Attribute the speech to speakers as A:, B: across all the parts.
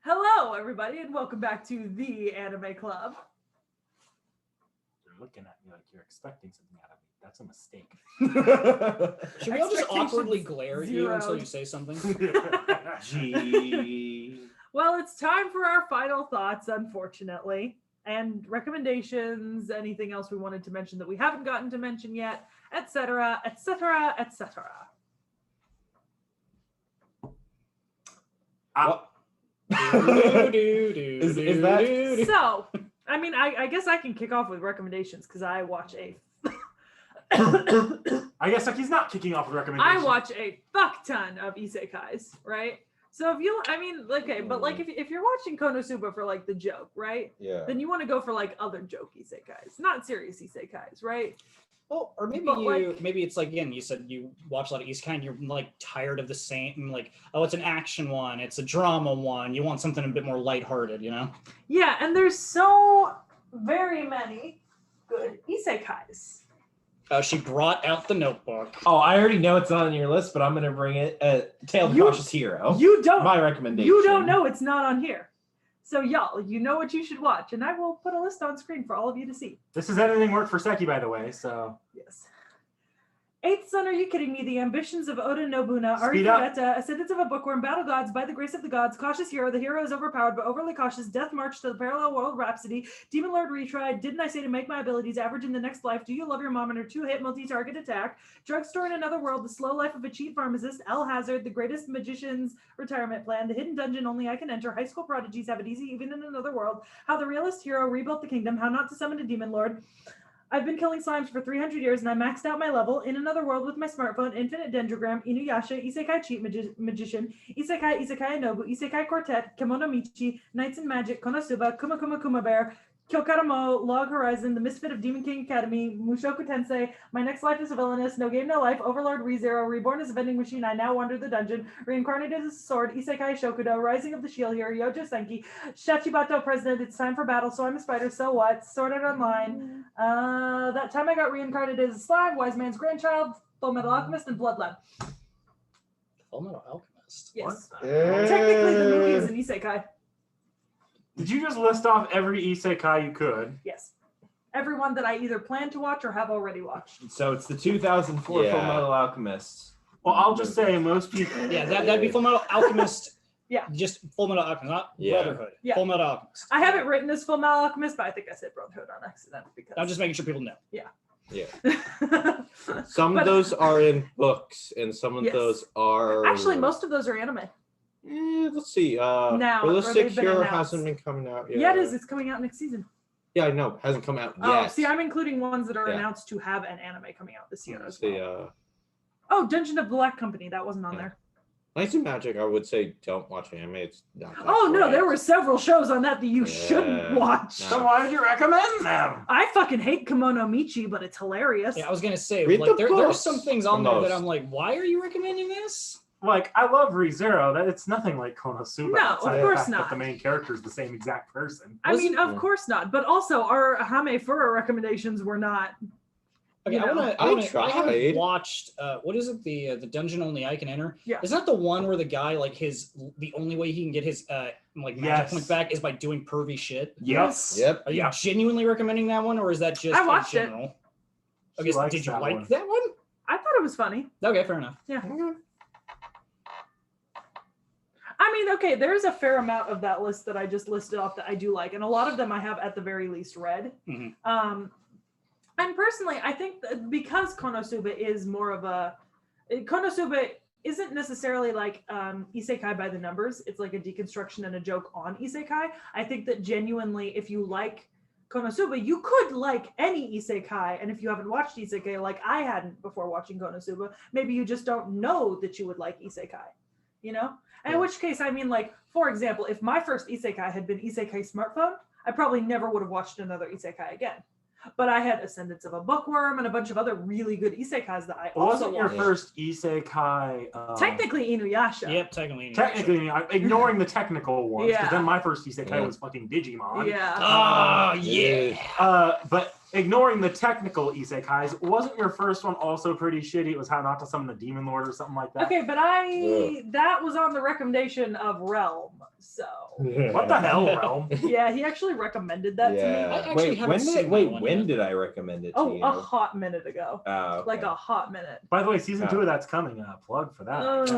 A: Hello, everybody, and welcome back to the Anime Club.
B: You're looking at me like you're expecting something out of me. That's a mistake.
C: Should we all just awkwardly
A: Expectations
C: glare at you
A: zeroed.
C: until you say something?
B: Gee.
A: Well, it's time for our final thoughts, unfortunately, and recommendations, anything else we wanted to mention that we haven't gotten to mention yet, etc., etc., etc.
D: Is that
A: So, I mean, I guess I can kick off with recommendations because I watch a
B: I guess like he's not kicking off with recommendations.
A: I watch a fuck ton of isekais, right? So if you, I mean, okay, but like if you're watching Konosuba for like the joke, right?
D: Yeah.
A: Then you want to go for like other joke isekais, not serious isekais, right?
C: Well, or maybe maybe it's like, again, you said you watch a lot of isekai and you're like tired of the same, like, oh, it's an action one, it's a drama one, you want something a bit more lighthearted, you know?
A: Yeah, and there's so very many good isekais.
C: She brought out the notebook.
D: Oh, I already know it's not on your list, but I'm gonna bring it. Tale of the Cautious Hero.
A: You don't.
D: My recommendation.
A: You don't know it's not on here. So y'all, you know what you should watch, and I will put a list on screen for all of you to see.
B: This is editing work for Seki, by the way, so.
A: Yes. Eighth son, are you kidding me? The ambitions of Oda Nobuna,
B: Speed up.
A: Arikageta, Ascendants of a Bookworm, Battle Gods, By the Grace of the Gods, Cautious Hero, the hero is overpowered but overly cautious, Death March to the Parallel World Rhapsody, Demon Lord Retried, Didn't I Say to Make My Abilities Average in the Next Life, Do You Love Your Mom and Her Two-Hit Multi-Target Attack, Drugstore in Another World, The Slow Life of a Cheat Pharmacist, El Hazard, The Greatest Magician's Retirement Plan, The Hidden Dungeon Only I Can Enter, High School Prodigies Have It Easy Even in Another World, How the Realist Hero Rebuilt the Kingdom, How Not to Summon a Demon Lord, I've been killing slimes for 300 years and I maxed out my level. In Another World with my smartphone, Infinite Dendrogram, Inuyasha, Isekai Cheat Magician, Isekai Nobu, Isekai Quartet, Kemono Michi, Knights in Magic, Konosuba, Kuma Kuma Kuma Bear, Kyokaramo, Log Horizon, The Misfit of Demon King Academy, Mushoku Tensei, My Next Life is a Villainous, No Game No Life, Overlord ReZero, Reborn as a Vending Machine, I Now Wander the Dungeon, Reincarnated as a Sword, Isekai Shokudo, Rising of the Shield Hero, Yojo Senki, Shachibato President, It's Time for Battle, So I'm a Spider, So What, Sword Art Online, That Time I Got Reincarnated as a Slime, Wise Man's Grandchild, Full Metal Alchemist, and Blood Lab.
C: Full Metal Alchemist?
A: Yes.
D: Yeah.
A: Technically the movie is an isekai.
B: Did you just list off every isekai you could?
A: Yes. Everyone that I either plan to watch or have already watched.
D: So it's the 2004
C: Yeah.
D: Full Metal Alchemist.
B: Well, I'll just say most people.
C: Yeah, that'd be Full Metal Alchemist.
A: Yeah.
C: Just Full Metal Alchemist, not
D: Yeah.
C: Brotherhood.
A: Yeah.
C: Full Metal Alchemist.
A: I have it written as Full Metal Alchemist, but I think I said Brotherhood on accident because
C: I'm just making sure people know.
D: Yeah.
E: Some
A: But-
E: of those are in books, and some of
A: Yes.
E: those are.
A: Actually, most of those are anime.
E: Let's see.
A: Now, or
E: Realistic
A: they've been
E: Hero
A: announced.
E: hasn't been coming out yet.
A: Yeah, it is. It's coming out next season.
E: Yeah, I know. Hasn't come out
A: Oh,
E: yet.
A: see, I'm including ones that are
E: Yeah.
A: announced to have an anime coming out this year
E: Let's
A: as
E: see.
A: well. Oh, Dungeon of the Black Company. That wasn't on
E: Yeah.
A: there.
E: Knights and Magic, I would say don't watch anime. It's not that
A: Oh, no,
E: great.
A: there were several shows on that you
E: Yeah.
A: shouldn't watch.
E: No.
B: So why did you recommend them?
A: I fucking hate Kimono Michi, but it's hilarious.
C: Yeah, I was gonna say,
E: Read
C: like,
E: the
C: there's
E: books
C: some things on
E: on
C: there
E: those.
C: that I'm like, why are you recommending this?
B: Like, I love ReZero. That it's nothing like Konosuba.
A: No,
B: outside
A: of
B: the
A: course
B: fact that
A: not.
B: the main character is the same exact person.
A: I mean, of
E: Yeah.
A: course not. But also, our Hame Fura recommendations were not.
C: Okay,
A: You
C: I
A: know,
C: haven't
E: tried.
C: watched. What is it? The Dungeon Only I Can Enter.
A: Yeah.
C: Isn't that the one where the guy, like, the only way he can get his like magic
B: Yes.
C: points back is by doing pervy shit?
B: Yes.
E: Yep.
C: Are you
B: Yeah.
C: genuinely recommending that one, or is that just
A: I watched
C: in
A: it.
C: general?
B: She
C: Okay, so
B: likes
C: did you
B: that
C: like
B: one.
C: that one?
A: I thought it was funny.
C: Okay, fair enough.
A: I mean, okay, there's a fair amount of that list that I just listed off that I do like, and a lot of them I have at the very least read.
C: Mhm.
A: And personally, I think that because Konosuba is more of a Konosuba isn't necessarily like isekai by the numbers. It's like a deconstruction and a joke on isekai. I think that genuinely, if you like Konosuba, you could like any isekai, and if you haven't watched isekai like I hadn't before watching Konosuba, maybe you just don't know that you would like isekai, you know? And in which case, I mean, like, for example, if my first isekai had been Isekai Smartphone, I probably never would have watched another isekai again. But I had Ascendants of a Bookworm and a bunch of other really good isekais that I also
B: Wasn't your
A: watched.
B: first isekai?
A: Technically Inuyasha.
C: Yep, technically.
B: Technically, ignoring the technical ones, because
A: Yeah.
B: then my first isekai
E: Yeah.
B: was fucking Digimon.
A: Yeah.
C: Oh yeah.
B: But ignoring the technical isekais, wasn't your first one also pretty shitty? It was How Not to Summon the Demon Lord or something like that.
A: Okay, but that was on the recommendation of Realm. So
B: What the hell, Realm?
A: yeah, he actually recommended that to me.
C: I actually haven't seen that one
E: when
C: yet.
E: did I recommend it to
A: Oh,
E: you?
A: a hot minute ago.
E: Oh,
A: Like
E: okay.
A: a hot minute.
B: By the way, season 2 of that's coming. Plug for that. I guess.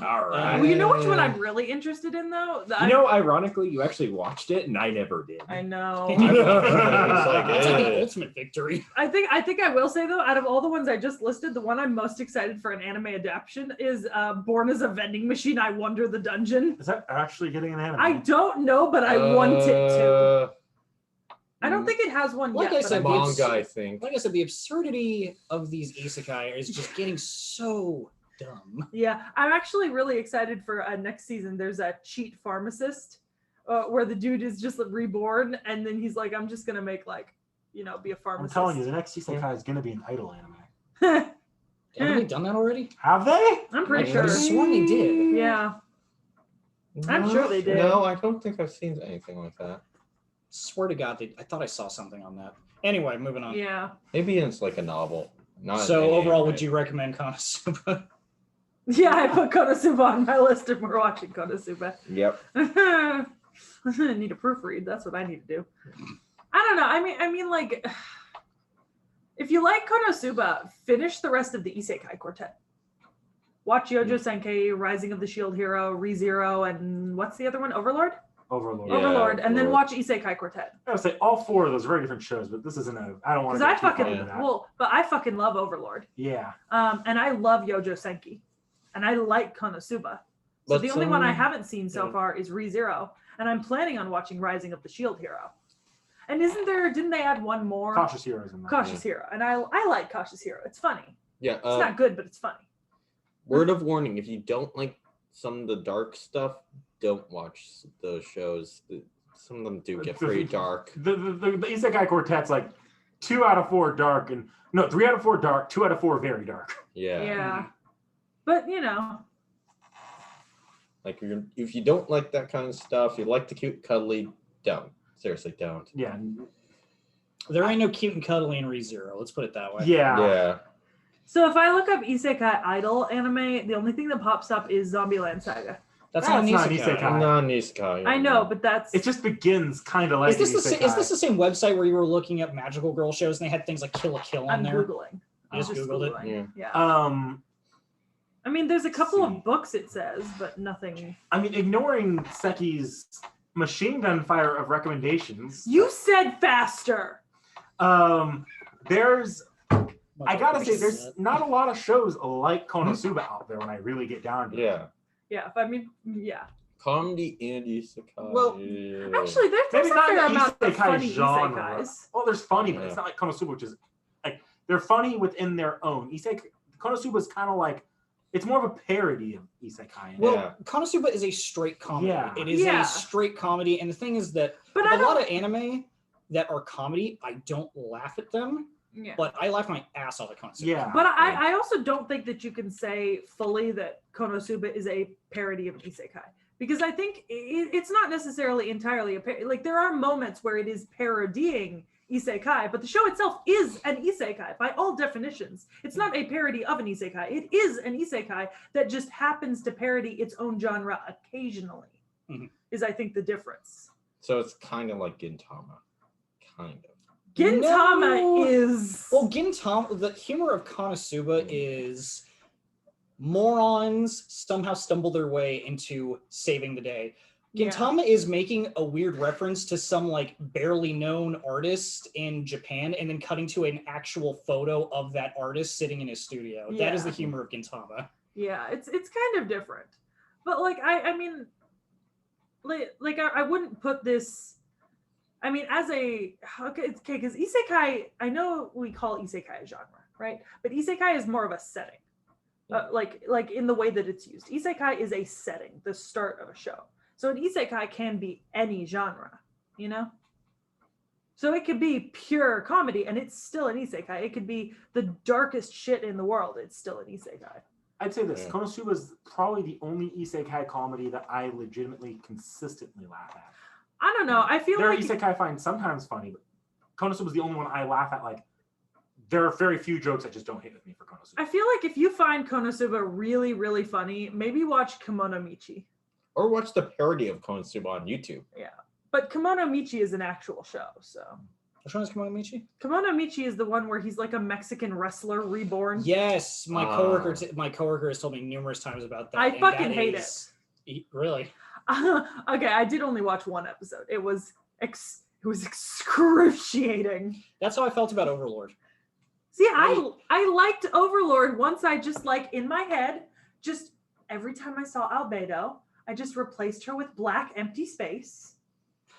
E: All right.
A: Well, you know which one I'm really interested in though?
D: Ironically, you actually watched it and I never did.
A: I know.
E: It's like,
C: It's like the
E: eh.
C: ultimate victory.
A: I think I will say though, out of all the ones I just listed, the one I'm most excited for an anime adaptation is Born as a Vending Machine. I Wonder the Dungeon.
B: Is that actually getting an anime?
A: I don't know, but I want it to. I don't think it has one
C: Like
A: yet.
C: I said,
A: but want
E: manga,
A: to.
E: I think.
C: Like I said, the absurdity of these isekai is just getting so dumb.
A: Yeah, I'm actually really excited for next season. There's a cheat pharmacist where the dude is just reborn, and then he's like, I'm just gonna make be a
B: I'm
A: pharmacist.
B: telling you, the next isekai is going to be an idol anime.
C: Haven't they done that already?
B: Have they?
A: I'm pretty
C: I
A: sure.
C: could've sworn they did.
A: Yeah. I'm sure they did.
E: No, I don't think I've seen anything like that.
C: Swear to God, I thought I saw something on that. Anyway, moving on.
A: Yeah.
E: Maybe it's like a novel. Not
C: So
E: an
C: overall,
E: anime.
C: would you recommend Konosuba?
A: Yeah, I put Konosuba on my list if we're watching Konosuba.
E: Yep.
A: I need a proofread. That's what I need to do. I don't know. I mean, like, if you like Konosuba, finish the rest of the Isekai Quartet. Watch Yojo Senkei, Rising of the Shield Hero, ReZero, and what's the other one? Overlord?
B: Overlord.
E: Yeah,
A: Overlord, and then
E: Overlord.
A: watch Isekai Quartet.
B: I would say all 4 of those are very different shows, but this isn't I don't want
A: Because
B: to
A: I
B: get too far
A: fucking
B: into that.
A: I fucking love Overlord.
B: Yeah.
A: And I love Yojo Senki, and I like Konosuba. So
E: But
A: the only one I
E: some-
A: haven't seen so
E: yeah.
A: far is ReZero, and I'm planning on watching Rising of the Shield Hero. And didn't they add one more?
B: Cautious Heroes in that.
A: Cautious Hero, and I like Cautious Hero. It's funny.
E: Yeah.
A: It's not good, but it's funny.
E: Word of warning: if you don't like some of the dark stuff, don't watch those shows. Some of them do get pretty dark.
B: The Isekai Quartet's like 2 out of 4 dark, and no, 3 out of 4 dark, 2 out of 4 very dark.
E: Yeah.
A: Yeah. But
E: Like if you don't like that kind of stuff, you like the cute cuddly, don't. Seriously, don't.
B: Yeah.
C: There ain't no cute and cuddly in ReZero. Let's put it that way.
B: Yeah.
E: Yeah.
A: So if I look up Isekai Idol anime, the only thing that pops up is Zombieland Saga.
C: That's
B: That's
C: not an
B: not
C: isekai.
B: isekai.
E: Non-isekai.
A: I know, but that's
B: It just begins kind of like
C: Is this
B: an
C: the
B: isekai.
C: same website where you were looking at magical girl shows and they had things like Kill a Kill on
A: I'm
C: there?
A: Googling.
C: You just Googled it?
A: Googling. Yeah.
B: I
A: I mean, there's a couple
B: see.
A: of books it says, but nothing.
B: mean, ignoring Seki's machine gun fire of recommendations.
A: You said faster.
B: There's I gotta say,
C: Motherfucker
B: there's
C: said.
B: not a lot of shows like Konosuba out there when I really get down to it.
E: Yeah.
A: Yeah. I mean, yeah.
E: Comedy and isekai.
B: Well,
E: yeah.
A: Actually, there's
B: Maybe
A: a
B: not
A: fair
B: the
A: amount of
B: isekai
A: funny
B: genre.
A: isekais.
B: Well, there's funny, but it's
E: Yeah.
B: not like Konosuba, which is like they're funny within their own. Konosuba is kind of like it's more of a parody of isekai.
C: Well,
E: Yeah.
C: Konosuba is a straight comedy.
B: Yeah.
C: It is
A: Yeah.
C: a straight comedy, and the thing is that
A: But
C: with
A: I
C: a lot
A: don't.
C: of anime that are comedy, I don't laugh at them,
A: Yeah.
C: but I laugh my ass off at Konosuba.
B: Yeah.
A: But I also don't think that you can say fully that Konosuba is a parody of isekai, because I think it's not necessarily entirely a like there are moments where it is parodying isekai, but the show itself is an isekai by all definitions. It's not a parody of an isekai. It is an isekai that just happens to parody its own genre occasionally.
C: Mhm.
A: Is I think the difference.
E: So it's kind of like Gintama. Kind of.
A: Gintama
C: No.
A: is
C: Well, Gintama, the humor of Konosuba is morons somehow stumble their way into saving the day.
A: Yeah.
C: Gintama is making a weird reference to some like barely known artist in Japan and then cutting to an actual photo of that artist sitting in his studio. That is the
A: Yeah.
C: humor of Gintama.
A: Yeah, it's kind of different, but like I mean, like I wouldn't put this. I mean, as a okay, because isekai, I know we call isekai a genre, right? But isekai is more of a setting, like in the way that it's used. Isekai is a setting, the start of a show. So an isekai can be any genre, you know. So it could be pure comedy, and it's still an isekai. It could be the darkest shit in the world. It's still an isekai.
B: I'd say this:
E: Yeah.
B: Konosuba is probably the only isekai comedy that I legitimately consistently laugh at.
A: I don't know. I feel
B: Their
A: like
B: isekai find sometimes funny, but Konosuba is the only one I laugh at. Like, there are very few jokes that just don't hit with me for Konosuba.
A: I feel like if you find Konosuba really, really funny, maybe watch Kimono Michi.
E: Or watch the parody of Konosuba on YouTube.
A: But Kimono Michi is an actual show, so.
C: Which one is Kimono Michi?
A: Kimono Michi is the one where he's like a Mexican wrestler reborn.
C: Yes, my coworker has told me numerous times about that.
A: I
C: and
A: fucking
C: that
A: hate
C: is- Really?
A: Okay, I did only watch one episode. It was excruciating.
C: That's how I felt about Overlord.
A: See, I liked Overlord once I just like in my head, just every time I saw Albedo, I just replaced her with black empty space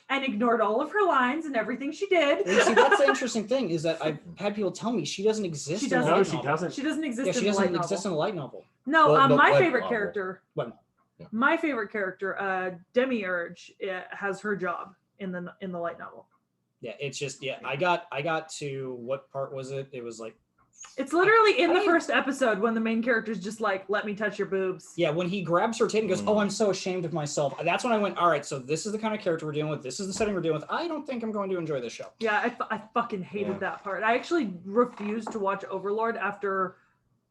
A: and ignored all of her lines and everything she did.
C: And see, that's the interesting thing is that I've had people tell me she doesn't exist.
A: She
C: in the
A: doesn't.
C: light
B: No, she
C: novel.
B: doesn't.
A: She doesn't exist
C: Yeah, she
A: in the
C: doesn't
A: light
C: exist in
A: novel.
C: the light novel.
A: No,
E: Well, no,
A: my
E: light
A: favorite
E: novel.
A: character,
C: What?
A: my favorite character, Demiurge, has her job in the light novel.
C: Yeah, it's just I got to what part was it? It was like
A: It's literally in the
C: I-
A: first episode when the main character's just like, "Let me touch your boobs."
C: yeah, when he grabs her tit and goes, "Oh, I'm so ashamed of myself." That's when I went, "All right, so this is the kind of character we're dealing with. This is the setting we're dealing with. I don't think I'm going to enjoy this show."
A: Yeah, I fucking hated
E: Yeah.
A: that part. I actually refused to watch Overlord after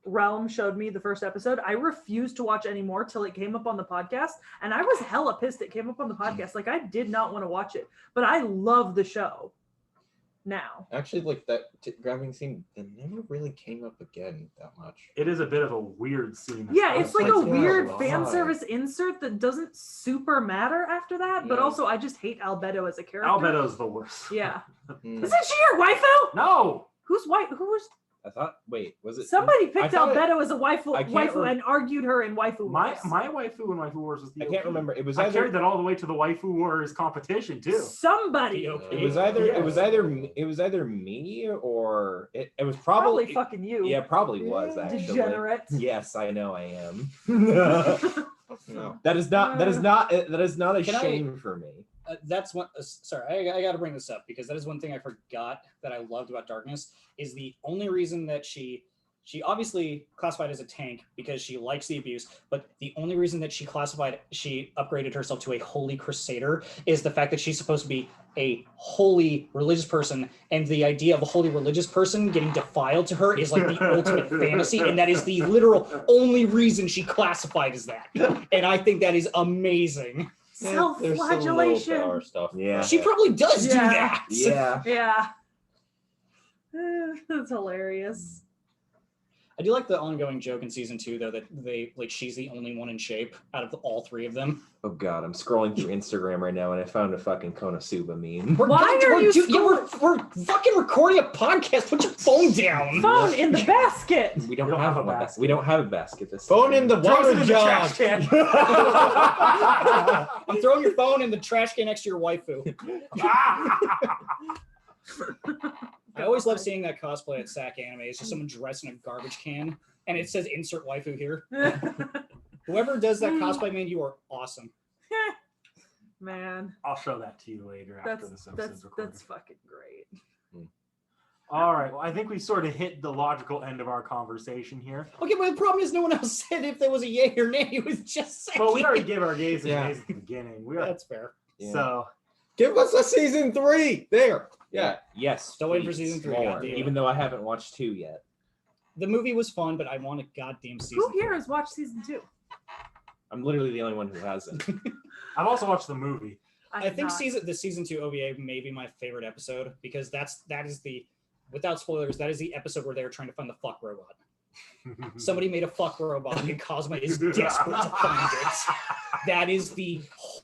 A: Realm showed me the first episode. I refused to watch anymore till it came up on the podcast, and I was hella pissed it came up on the podcast. Like, I did not want to watch it, but I love the show now.
E: Actually, like that grabbing scene, it never really came up again that much.
B: It is a bit of a weird scene.
A: Yeah, it's like a
E: like, yeah,
A: weird
E: why?
A: fan service insert that doesn't super matter after that, but
E: Yeah.
A: also I just hate Albedo as a character.
B: Albedo's the worst.
A: Yeah.
E: Mm.
A: Isn't she your waifu?
B: No.
A: Who's white? Who was
D: I thought. Wait, was it
A: somebody
D: I
A: picked
D: thought
A: Albedo as a waifu,
D: I can't
A: and argued her in waifu
B: My
A: wars.
B: waifu in Waifu Wars was the
D: I can't
B: OP.
D: remember. It was
B: I
D: either.
B: carried that all the way to the Waifu Wars competition too.
A: Somebody.
C: The
D: It was either. It was
B: Yeah.
D: either me or it was
A: Probably
D: probably.
A: fucking you.
D: Yeah, probably was actually.
A: Degenerate.
D: Yes, I know I am.
E: No.
D: That is not a
C: Can I-
D: shame for me.
C: That's one. Sorry, I got to bring this up because that is one thing I forgot that I loved about Darkness. Is the only reason that she obviously classified as a tank because she likes the abuse, but the only reason that she upgraded herself to a holy crusader is the fact that she's supposed to be a holy religious person, and the idea of a holy religious person getting defiled to her is like the ultimate fantasy, and that is the literal only reason she classified as that. And I think that is amazing.
E: There's some little
A: Self-flagellation.
E: power stuff.
D: Yeah.
C: She probably does do
A: Yeah.
C: that.
D: Yeah.
A: Yeah. That's hilarious.
C: I do like the ongoing joke in season 2 though that she's the only one in shape out of all 3 of them.
D: Oh god, I'm scrolling through Instagram right now and I found a fucking Konosuba meme.
A: Why are you
C: we're fucking recording a podcast. Put your phone down.
A: Phone in the basket.
D: We don't,
B: We don't
D: have,
B: have a
D: one.
B: basket.
D: We don't have a basket this
E: Phone
D: time.
E: in the
B: Throws it
E: water
B: in the
E: jar.
B: trash can.
C: I'm throwing your phone in the trash can next to your waifu. I always love seeing that cosplay at SAC Anime. It's just someone dressed in a garbage can, and it says "Insert waifu" here. Whoever does that cosplay, man, you are awesome.
A: Man,
B: I'll show that to you later after this episode's recorded.
A: that's fucking great.
B: All right. Well, I think we sort of hit the logical end of our conversation here.
C: Okay, but the problem is no one else said if there was a yay or nay. It was just saying.
B: Well, we already gave our gays and
E: Yeah.
B: nays at the beginning. We are
C: That's fair.
D: Yeah.
B: so.
E: Give us a season 3. There.
D: Yeah. Yes.
C: Still waiting for
D: please,
C: season 3,
D: more,
C: goddamn.
D: even though I haven't watched 2 yet.
C: The movie was fun, but I want a goddamn season.
A: Who here has watched season 2?
D: I'm literally the only one who hasn't.
B: I've also watched the movie.
C: I
A: have
C: think
A: not.
C: the season 2 OVA may be my favorite episode because that is the, without spoilers, that is the episode where they're trying to find the fuck robot. Somebody made a fuck robot and Cosma is desperate to find it. That is the whole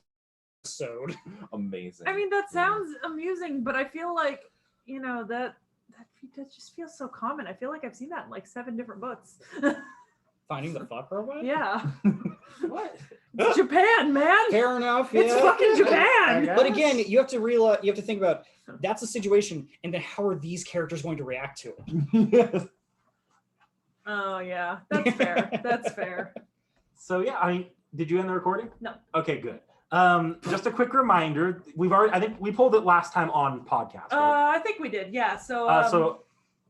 C: episode.
D: Amazing.
A: I mean, that sounds amusing, but I feel like, that just feels so common. I feel like I've seen that in like 7 different books.
C: Finding the fuck robot?
A: Yeah.
B: What?
A: It's Japan, man.
C: Fair enough.
A: It's
C: yeah.
A: fucking
B: I
A: Japan.
B: guess.
C: But again, you have to realize, you have to think about that's a situation, and then how are these characters going to react to it?
A: Oh yeah, that's fair. That's fair.
B: So yeah, I mean, did you end the recording?
A: No.
B: Okay, good. Just a quick reminder. I think we pulled it last time on podcast. Right?
A: I think we did. Yeah. So.
B: So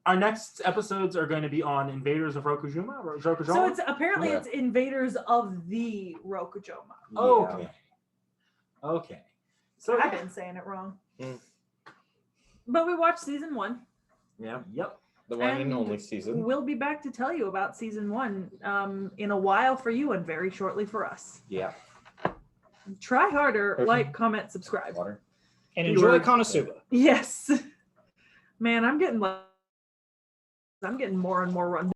B: our next episodes are going to be on Invaders of Rokujima. Or Rokujima?
A: So it's apparently
E: Yeah.
A: it's invaders of the Rokujoma.
B: Okay. Okay. So
A: I've been saying it wrong. But we watched season 1.
D: Yeah.
B: Yep.
E: The one and
A: And
E: only season.
A: We'll be back to tell you about season 1 in a while for you and very shortly for us.
D: Yeah.
A: Try harder,
E: Perfect.
A: like, comment, subscribe.
D: Water.
C: And enjoy
B: Keyword.
C: Konosuba.
A: Yes. Man, I'm getting more and more run.